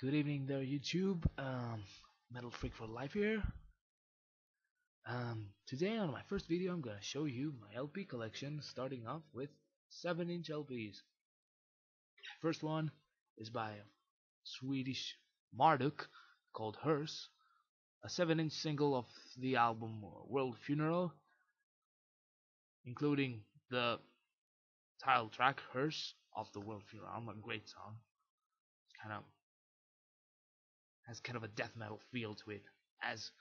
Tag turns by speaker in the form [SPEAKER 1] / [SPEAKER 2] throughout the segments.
[SPEAKER 1] Good evening there, YouTube. Metal Freak for Life here. Today on my first video, I'm gonna show you my LP collection, starting off with 7-inch LPs. First one is by Swedish Marduk called Hearse, a 7-inch single of the album World Funeral, including the title track Hearse of the World Funeral. A great song. It's kind of has kind of a death metal feel to it, as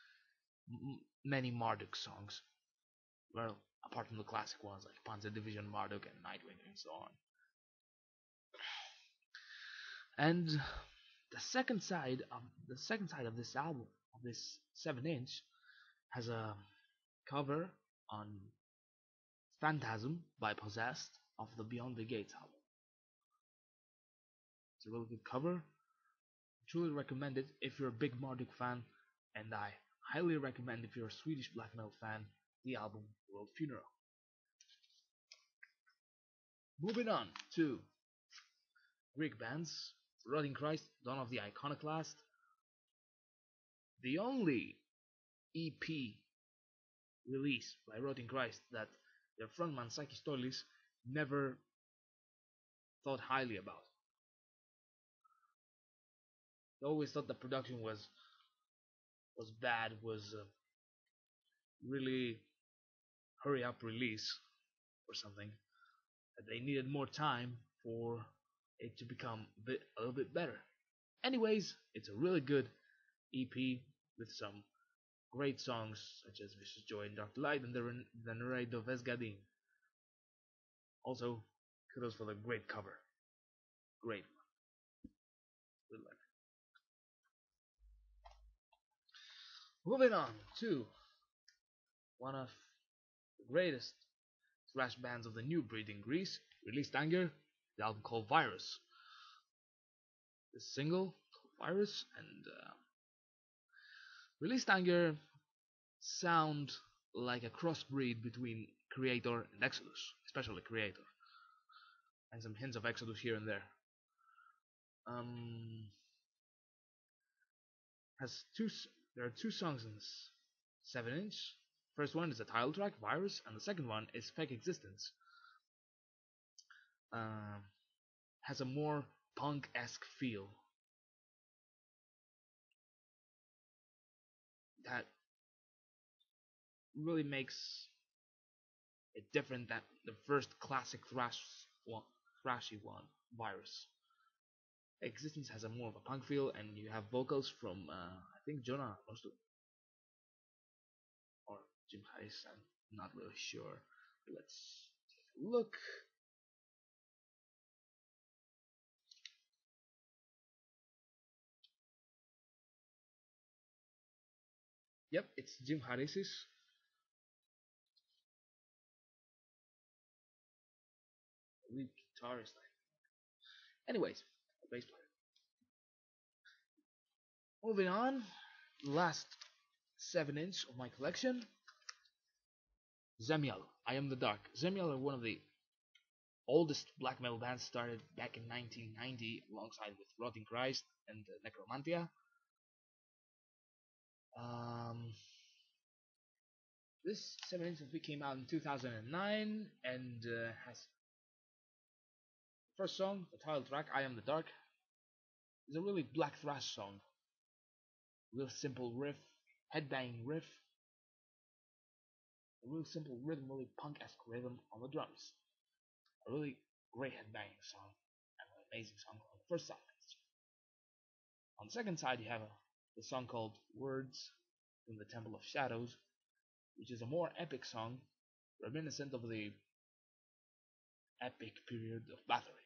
[SPEAKER 1] many Marduk songs. Well, apart from the classic ones like Panzer Division, Marduk, and Nightwing, and so on. And the second side of this album, of this 7-inch, has a cover on Phantasm by Possessed of the Beyond the Gates album. It's a really good cover. I truly recommend it if you're a big Marduk fan, and I highly recommend if you're a Swedish black metal fan, the album World Funeral. Moving on to Greek bands, Rotting Christ, Dawn of the Iconoclast, the only EP release by Rotting Christ that their frontman Sakis Tolis never thought highly about. They always thought the production was bad, was really hurry up release or something. That they needed more time for it to become a little bit better. Anyways, it's a really good EP with some great songs such as Vicious Joy and Dark Light and the Narrate of Esgadin. Also, kudos for the great cover. Great one. Good luck. Moving on to one of the greatest thrash bands of the new breed in Greece, Released Anger, the album called Virus. The single called Virus and Released Anger sound like a crossbreed between Creator and Exodus, especially Creator, and some hints of Exodus here and there. Has there are two songs in this 7-inch. First one is the title track, Virus, and the second one is Fake Existence. Has a more punk-esque feel that really makes it different than the first classic thrashy one, Virus. Existence has a more of a punk feel, and you have vocals from I think Jonah Nostou or Jim Harris. I'm not really sure. Let's take a look. Yep, it's Jim Harris's. Lead guitarist. Anyways, a bass player. Moving on, last 7-inch of my collection, Zemial, I Am the Dark. Zemial are one of the oldest black metal bands, started back in 1990 alongside with Rotting Christ and Necromantia. This 7-inch LP came out in 2009 and has the first song, the title track, I Am the Dark, is a really black thrash song. Real simple riff, headbanging riff, a real simple rhythm, really punk-esque rhythm on the drums. A really great headbanging song, and an amazing song on the first side. On the second side, you have the song called Words from the Temple of Shadows, which is a more epic song, reminiscent of the epic period of Bathory.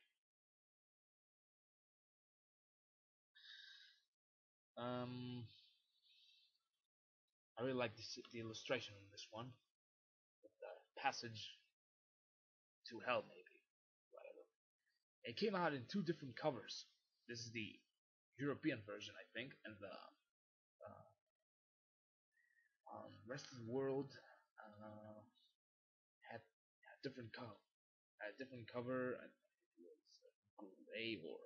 [SPEAKER 1] I really like the illustration in this one, with the passage to hell, maybe, whatever. It came out in two different covers. This is the European version, I think, and the rest of the world had a different cover. Different cover. I think it was Grave or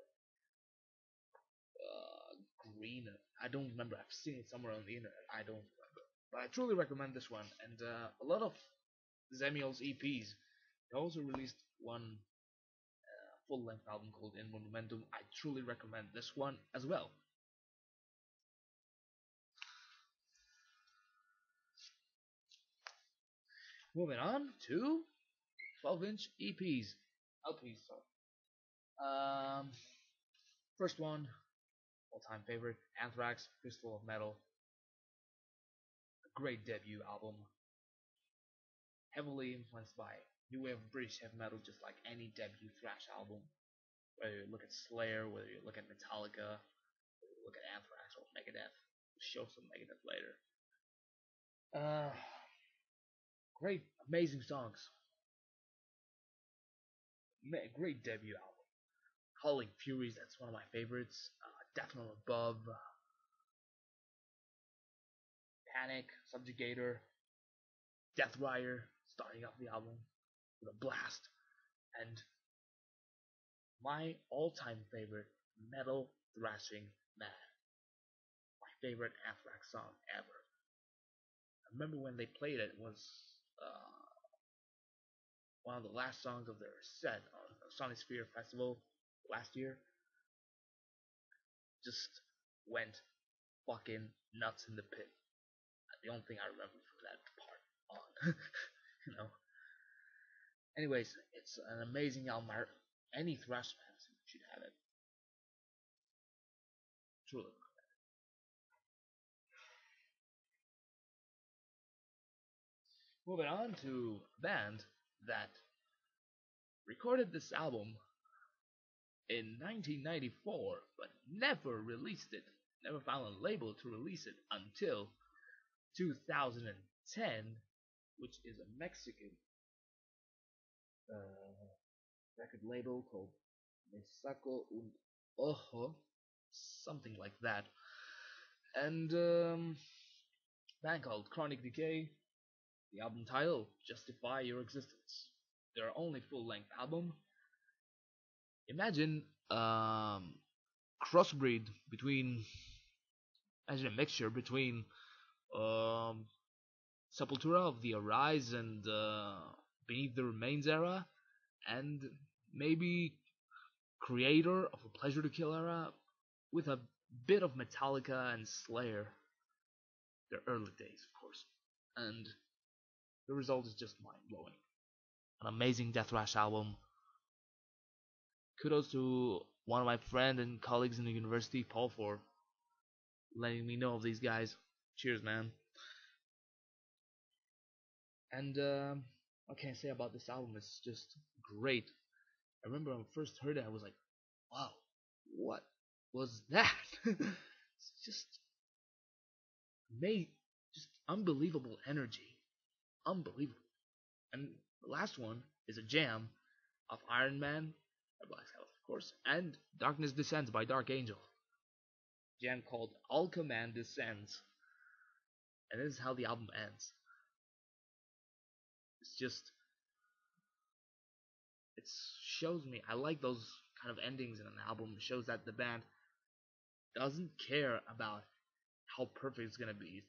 [SPEAKER 1] Green. I don't remember. I've seen it somewhere on the internet. I don't remember. But I truly recommend this one. And a lot of Zemiel's EPs. He also released one full-length album called In Monumentum. I truly recommend this one as well. Moving on to 12-inch EPs. LPs, sorry. First one, all-time favorite, Anthrax, Fistful of Metal. A great debut album. Heavily influenced by new wave of British heavy metal, just like any debut thrash album. Whether you look at Slayer, whether you look at Metallica, whether you look at Anthrax or Megadeth. We'll show some Megadeth later. Great, amazing songs. Great debut album. Howling Furies, that's one of my favorites. Death from Above, Panic, Subjugator, Death Rider, starting off the album with a blast. And my all-time favorite, Metal Thrashing Man. My favorite Anthrax song ever. I remember when they played it, was one of the last songs of their set on the Sonisphere Festival last year. Just went fucking nuts in the pit. The only thing I remember from that part on. you know. Anyways, it's an amazing album. Any thrash fans should have it. Truly. Moving on to a band that recorded this album in 1994 but never released it. Never found a label to release it until 2010, which is a Mexican record label called Me Saco un Ojo, something like that. And band called Chronic Decay. The album title, Justify Your Existence. Their only full-length album. Imagine crossbreed between, imagine a mixture between Sepultura of the Arise and Beneath the Remains era, and maybe Creator of a Pleasure to Kill era, with a bit of Metallica and Slayer. Their early days, of course. And the result is just mind-blowing. An amazing death thrash album. Kudos to one of my friends and colleagues in the university, Paul, for letting me know of these guys. Cheers, man. And what can I say about this album? It's just great. I remember when I first heard it, I was like, wow, what was that? It's just just unbelievable energy. Unbelievable. And the last one is a jam of Iron Man by Black Sabbath, of course, and Darkness Descends by Dark Angel. Jam called All Command Descends. And this is how the album ends. It's just, it shows me, I like those kind of endings in an album. It shows that the band doesn't care about how perfect it's gonna be,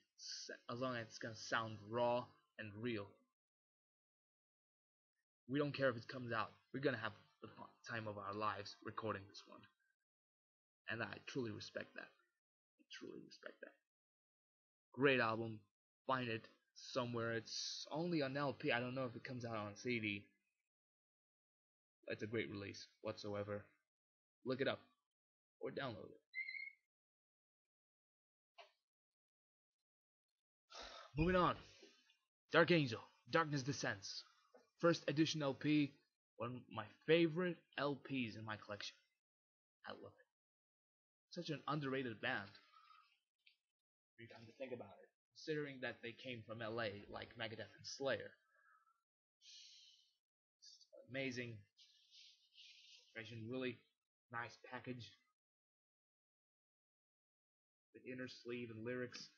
[SPEAKER 1] as long as it's gonna sound raw and real. We don't care if it comes out. We're gonna have the time of our lives recording this one. And I truly respect that. I truly respect that. Great album. Find it somewhere. It's only on LP. I don't know if it comes out on CD. It's a great release whatsoever. Look it up or download it. Moving on. Dark Angel. Darkness Descends. First edition LP. One of my favorite LPs in my collection. I love it. Such an underrated band. If you come to think about it. Considering that they came from LA, like Megadeth and Slayer. It's amazing. Really nice package. The inner sleeve and lyrics.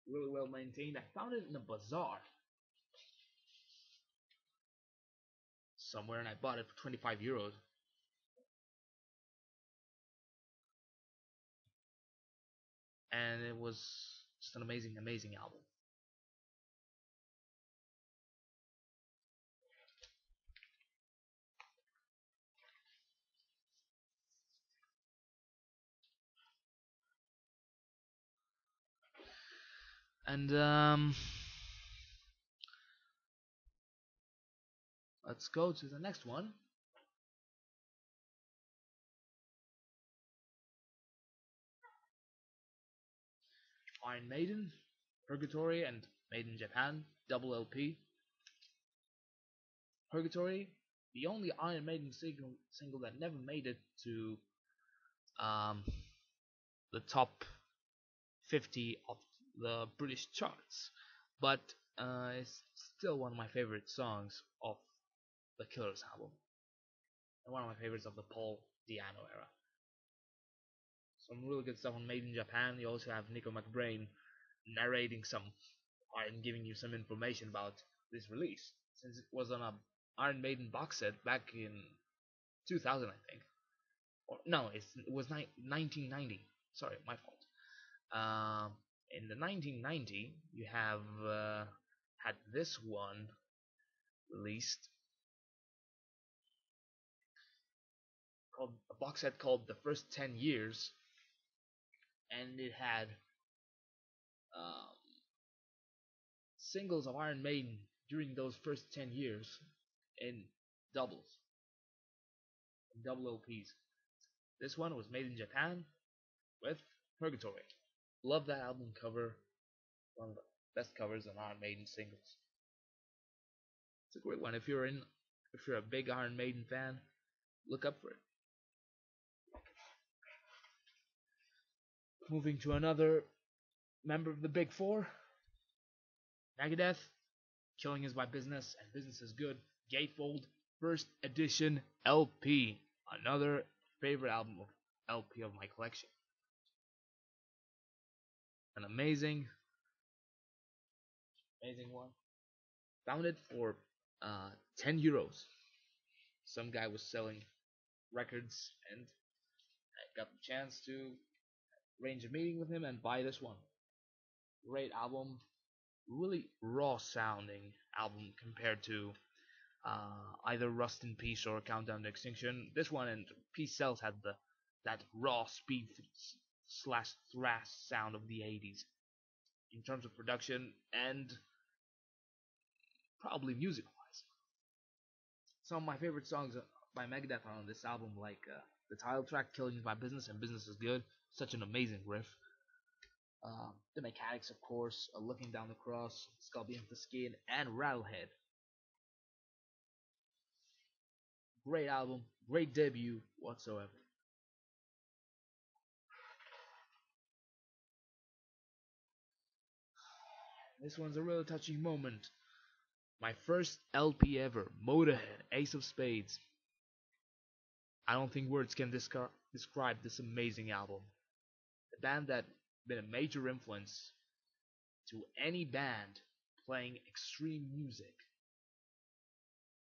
[SPEAKER 1] Really well maintained. I found it in a bazaar somewhere and I bought it for 25 euros. and it was just an amazing, amazing album. And let's go to the next one. Iron Maiden, Purgatory, and Made in Japan, double LP. Purgatory, the only Iron Maiden single that never made it to um, the top 50 of the British charts, but it's still one of my favorite songs of the Killers album, and one of my favorites of the Paul Diano era. Some really good stuff on Made in Japan. You also have Nico McBrain narrating some and giving you some information about this release, since it was on a Iron Maiden box set back in 2000, I think. Or no, it was 1990. Sorry, my fault. Um, in the 1990, you have had this one released called a box set called The First 10 Years, and it had um, singles of Iron Maiden during those first 10 years in doubles, in double LPs. This one was made in Japan with Purgatory. Love that album cover, one of the best covers on Iron Maiden singles. It's a great one. If you're a big Iron Maiden fan, look up for it. Moving to another member of the Big Four, Megadeth, Killing Is My Business and Business Is Good, Gatefold, First Edition LP, another favorite album of LP of my collection. An amazing, amazing one. Found it for 10 euros. Some guy was selling records, and I got the chance to arrange a meeting with him and buy this one. Great album, really raw sounding album compared to either Rust in Peace or Countdown to Extinction. This one and Peace Cells had that raw speed slash thrash sound of the 80s in terms of production and probably music wise. Some of my favorite songs by Megadeth are on this album, like the title track "Killing Is My Business" and "Business Is Good." Such an amazing riff. The Mechanics, of course, Looking Down the Cross, Skull Beneath the Skin, and Rattlehead. Great album, great debut whatsoever. This one's a real touching moment. My first LP ever, Motorhead, Ace of Spades. I don't think words can describe this amazing album. A band that been a major influence to any band playing extreme music.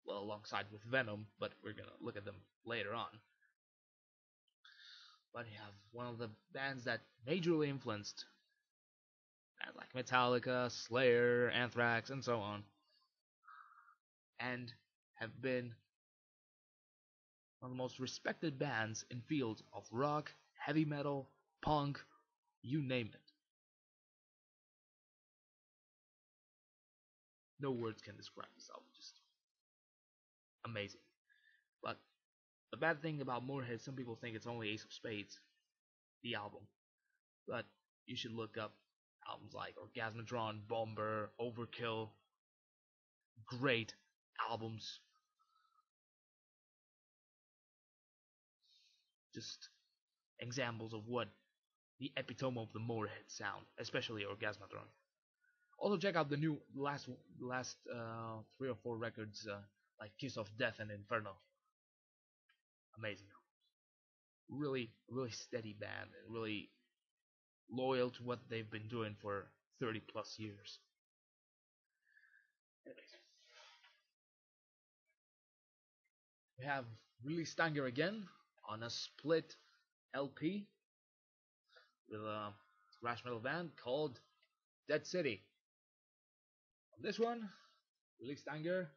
[SPEAKER 1] Well, alongside with Venom, but we're gonna look at them later on. But you have one of the bands that majorly influenced bands like Metallica, Slayer, Anthrax, and so on, and have been one of the most respected bands in fields of rock, heavy metal, punk, you name it. No words can describe this album, just amazing. But the bad thing about Motorhead, some people think it's only Ace of Spades, the album. But you should look up albums like Orgasmatron, Bomber, Overkill. Great albums. Just examples of what the epitome of the Motorhead sound, especially Orgasmatron. Also check out the new last 3 or 4 records like Kiss of Death and Inferno. Amazing. Really, really steady band and really loyal to what they've been doing for 30 plus years. Anyways, we have Really Stanger again on a split LP with thrash metal band called Dead City. On this one, released Anger,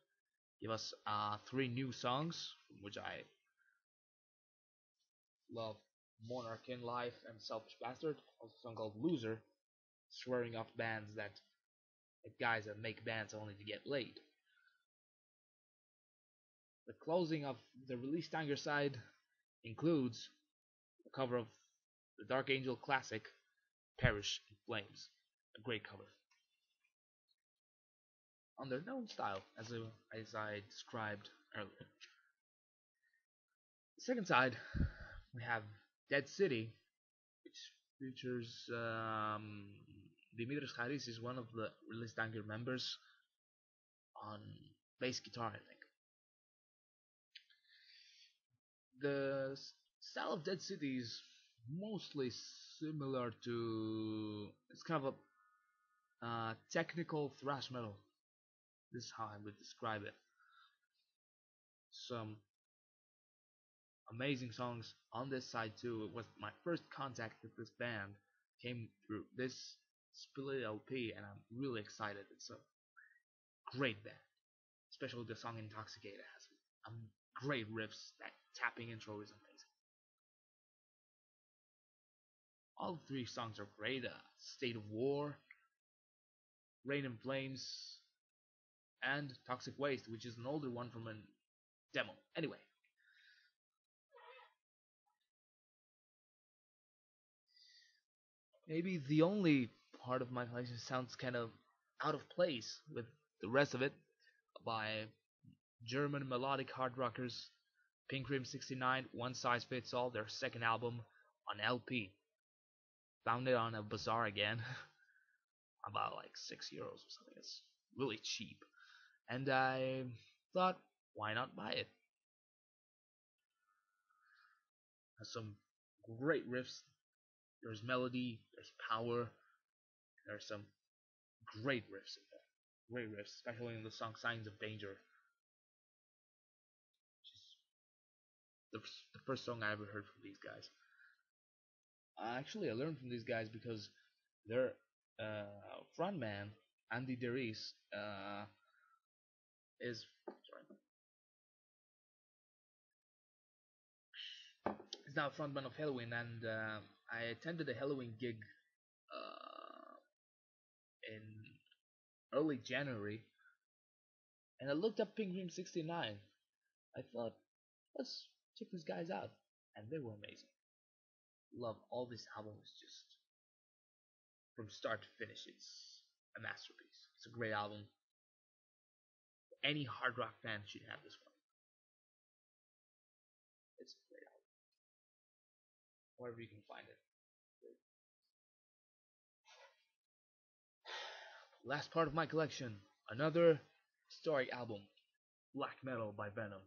[SPEAKER 1] give us three new songs, which I love: Monarch in Life and Selfish Bastard. Also a song called Loser, swearing off bands that guys that make bands only to get laid. The closing of the released Anger side includes a cover of the Dark Angel classic Perish in Flames, a great cover. On their known style, as I described earlier. The second side, we have Dead City, which features Dimitris Haris is one of the released Anger members on bass guitar, I think. The style of Dead City is mostly similar to, it's kind of a technical thrash metal. This is how I would describe it. Some amazing songs on this side too. It was my first contact with this band came through this Split LP, and I'm really excited. It's a great band, especially the song Intoxicated has great riffs. That tapping intro is amazing. All three songs are great. State of War, Rain and Flames, and Toxic Waste, which is an older one from a demo. Anyway, maybe the only part of my collection sounds kind of out of place with the rest of it by German melodic hard rockers Pink Rim 69, One Size Fits All, their second album on LP. Found it on a bazaar again, about like €6 or something. It's really cheap. And I thought, why not buy it? Has some great riffs. There's melody, there's power, there's some great riffs in there. Great riffs, especially in the song Signs of Danger, which is the first song I ever heard from these guys. Actually, I learned from these guys because their frontman, Andy Deris, is is now frontman of Halloween, and I attended a Halloween gig in early January, and I looked up Pink Dream 69. I thought, let's check these guys out, and they were amazing. Love all this album. Is just from start to finish, it's a masterpiece. It's a great album. Any hard rock fan should have this one. It's a great album. Wherever you can find it. Last part of my collection, another historic album, Black Metal by Venom.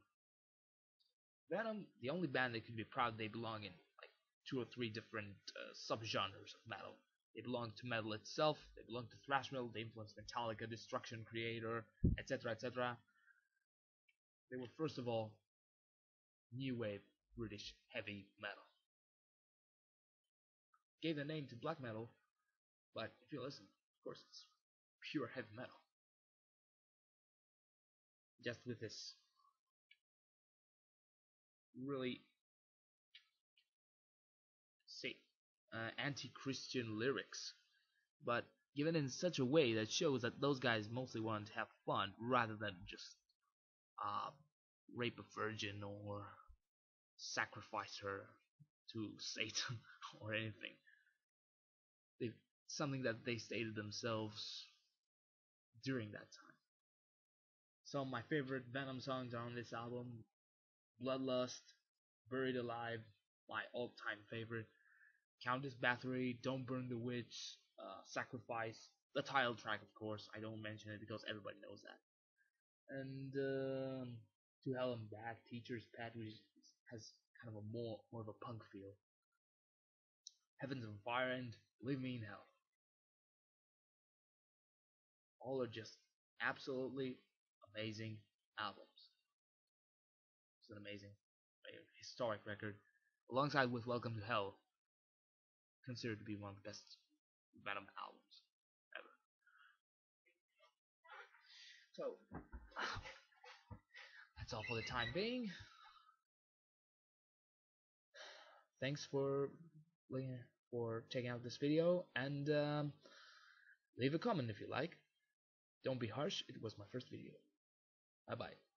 [SPEAKER 1] Venom, the only band that can be proud they belong in like two or three different subgenres of metal. They belong to metal itself, they belong to thrash metal, they influenced Metallica, Destruction, Creator, etc. etc. They were first of all new wave British heavy metal. Gave the name to black metal, but if you listen, of course it's pure heavy metal. Just with this really say anti-Christian lyrics, but given in such a way that shows that those guys mostly wanted to have fun rather than just uh, rape a virgin or sacrifice her to Satan or anything. They, something that they stated themselves during that time. Some of my favorite Venom songs are on this album: Bloodlust, Buried Alive, my all-time favorite, Countess Bathory, Don't Burn the Witch, Sacrifice, the title track, of course. I don't mention it because everybody knows that. And To Hell and Back, Teacher's Pet, which has kind of a more of a punk feel. Heaven's on Fire and Leave Me in Hell. All are just absolutely amazing albums. It's an amazing, historic record, alongside with Welcome to Hell, considered to be one of the best Venom albums ever. So that's all for the time being. Thanks for checking out this video, and leave a comment if you like. Don't be harsh. It was my first video. Bye bye.